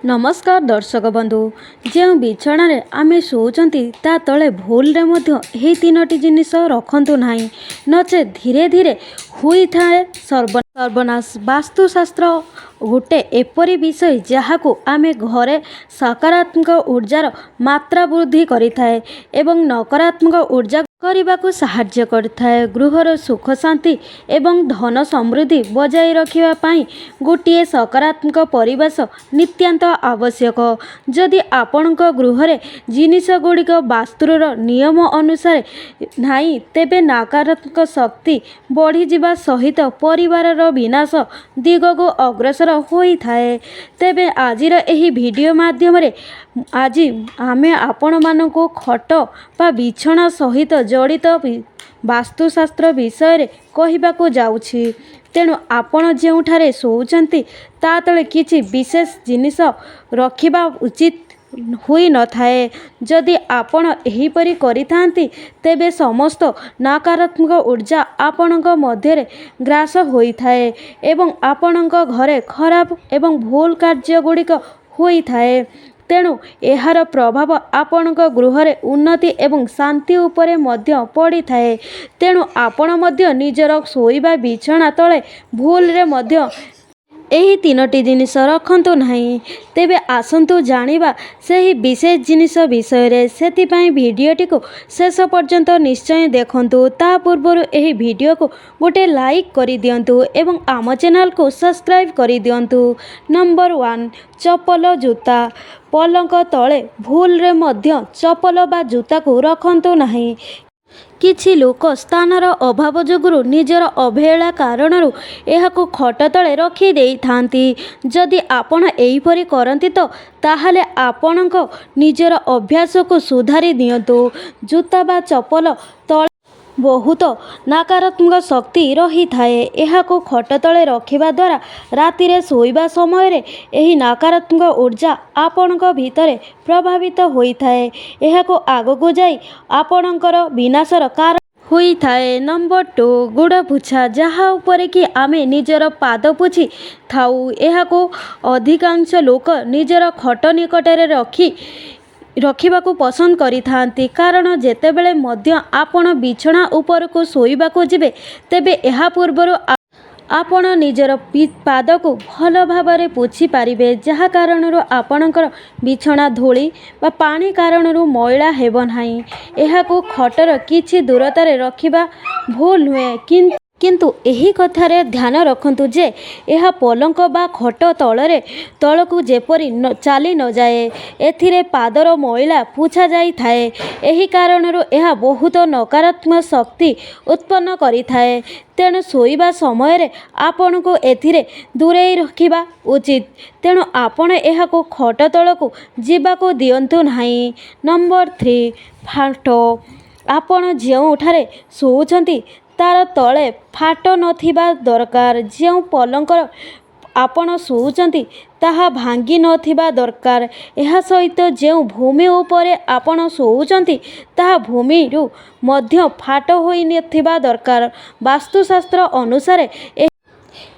नमस्कार दर्शक बंधु जो बिछण आम शोचती ता तले भूल रे तीनोटी जिनिस रखतु नहीं नचे धीरे धीरे हुई थाए सर्वनाश। वास्तुशास्त्र गोटे एपरी विषय जहां आमे घरे सकारात्मक ऊर्जार मात्रा वृद्धि करिथाए एवं नकारात्मक ऊर्जा करने साहाय्य करथाए। गृहर सुख शांति एवं धन समृद्धि बजाय रखिबा पाई गोटे सकारात्मक परिवेश नित्यांत आवश्यक। जदि आपणक गृहरे जिनिस गुड़िक वास्तुर नियम अनुसार नहीं तेबे नकारात्मक शक्ति बढ़ी जिबा सहित परिवारर विनाश दिगको अग्रसर होई थाए। तेबे आजिर एही वीडियो माध्यम रे आज आमे आपण मानकु खट बा बिछना सहित जड़ित वास्तुशास्त्र विषय कहवाकू जाउछि। तेणु आपण जेउठारे शोउचंती ता तले किछि विशेष जिनिस रखिबा उचित हुई न थाए। जदि आपण एहीपरि करिथांती तेबे समस्त नकारात्मक ऊर्जा आपणक मध्यरे ग्रास होई थाए एवं आपणक घरे खराब एवं भूल कार्य गुड़िक होई थाए। तेणु एहार प्रभाव आपणक गृहरे उन्नति एवं शांति उपरे मध्य पड़ी थाए। तेणु आपण मध्य निजर शोइबा बिछना तले भूल रे मध्य एही तीनोटी जिनिस रखतु नहीं। तेबे आसंतु जानिबा सही विशेष जिनिस विषय रे। सेतिपाई वीडियोटी को शेष पर्यंत निश्चय देखंतु। ता पूर्वरु एही वीडियो को गोटे लाइक करि दियंतु एवं आम चैनल को सब्सक्राइब करि दियंतु। नंबर 1 चप्पल जूता। पलंक तले भूल रे मध्य चप्पल बा जूता को रखंतु नहीं। किछि लोक स्थानर अभाव जोगुरु निजर अवहेला कारणरू एहाकु खट तले रखी देई थांती। जदि आपण एहीपरि करंती तो ताहाले आपणक निजर अभ्यास को सुधारी दियंतु। जूता बा चप्पल तले बहुत नकारात्मक शक्ति रही थाए। एहाकु खट तले रखिबा द्वारा राति रे सोइबा समय रे एही नकारात्मक ऊर्जा आपणक भितरे प्रभावित होई थाए। एहाकु आगको जाई आपणकर विनाशर कारण होई थाए। नंबर 2 गुड़ पुछा। जहाँ उपरे कि आमे निजर पाद पुछि थाउ एहाकु अधिकांश लोक निजर खट निकटरे रखिबाकू पसंद करिथांती। कारण जेतेबेले मध्य आपण बिछना उपरको सोइबाकू जिबे तेबे एहा पूर्वरु आपण निजर पाद को भल भाव पोछि पारिबे। जहा कारणरू आपणकर बिछना धूली बा पानी कारणरू मैला हेब नाही। एहाकू खटर किछि दूरतारे रखिबा भूल नुहे। किंतु एही कथारे ध्यान रखंतु जे एहा पलंक बा खट तलकू जेपरी चाली न जाए। एथिरे पादर मैला पुछा जाई थाए। एही कारणरू एहा बहुत नकारात्मक शक्ति उत्पन्न करि थाए। तेणु शोइबा समय रे आपण को एथिरे दूरेई रखिबा उचित। तेणु आपण एहाकू खट तलकू जीवाकू दियंतु नाही। नंबर 3 फाट। आपण जेउठारे शोउछंती तार तले फाट नथिबा दरकार। जो पलंकर आपण शोउछंती ताहा भांगी नथिबा दरकार। एहा सहित जो भूमि उपरे आपण शोउछंती ताहा भूमि रु मध्य फाट होई नथिबा दरकार। वास्तुशास्त्र अनुसार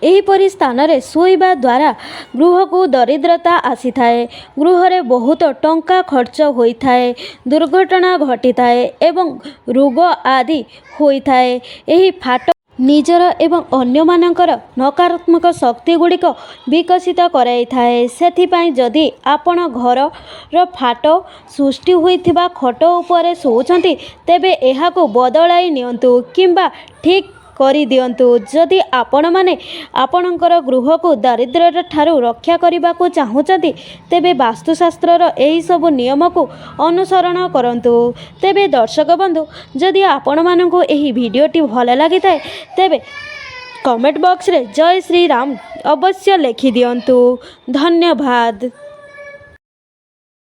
एहीपरि स्थान रे शोइबा द्वारा गृह को दरिद्रता आसी थाए। गृह रे बहुत टंका खर्च होई थाए, दुर्घटना घटी थाए एवं रोग आदि होई थाए। एही फाट निजर एवं अन्य मानकर नकारात्मक शक्ति गुड़िक विकसित कराई थाए। सेथिपाई जदि आपण घर रो फाट सृष्टि होइथिबा खट उपरे शोउछंती तेबे एहाकू बदलाई नियंतु किंबा ठीक करि दियंतु। जदि आपण माने आपणकर गृह को दारिद्र्य ठारू रक्षा करबाकू चाहुचंती तेबे वास्तुशास्त्रर एही सब नियम को अनुसरण करंतु। तेबे दर्शक बंधु जदि आपण मानकू एही वीडियोटी भल लागि थाए तेबे कमेंट बॉक्स रे जय श्री राम अवश्य लिखि दियंतु। धन्यवाद।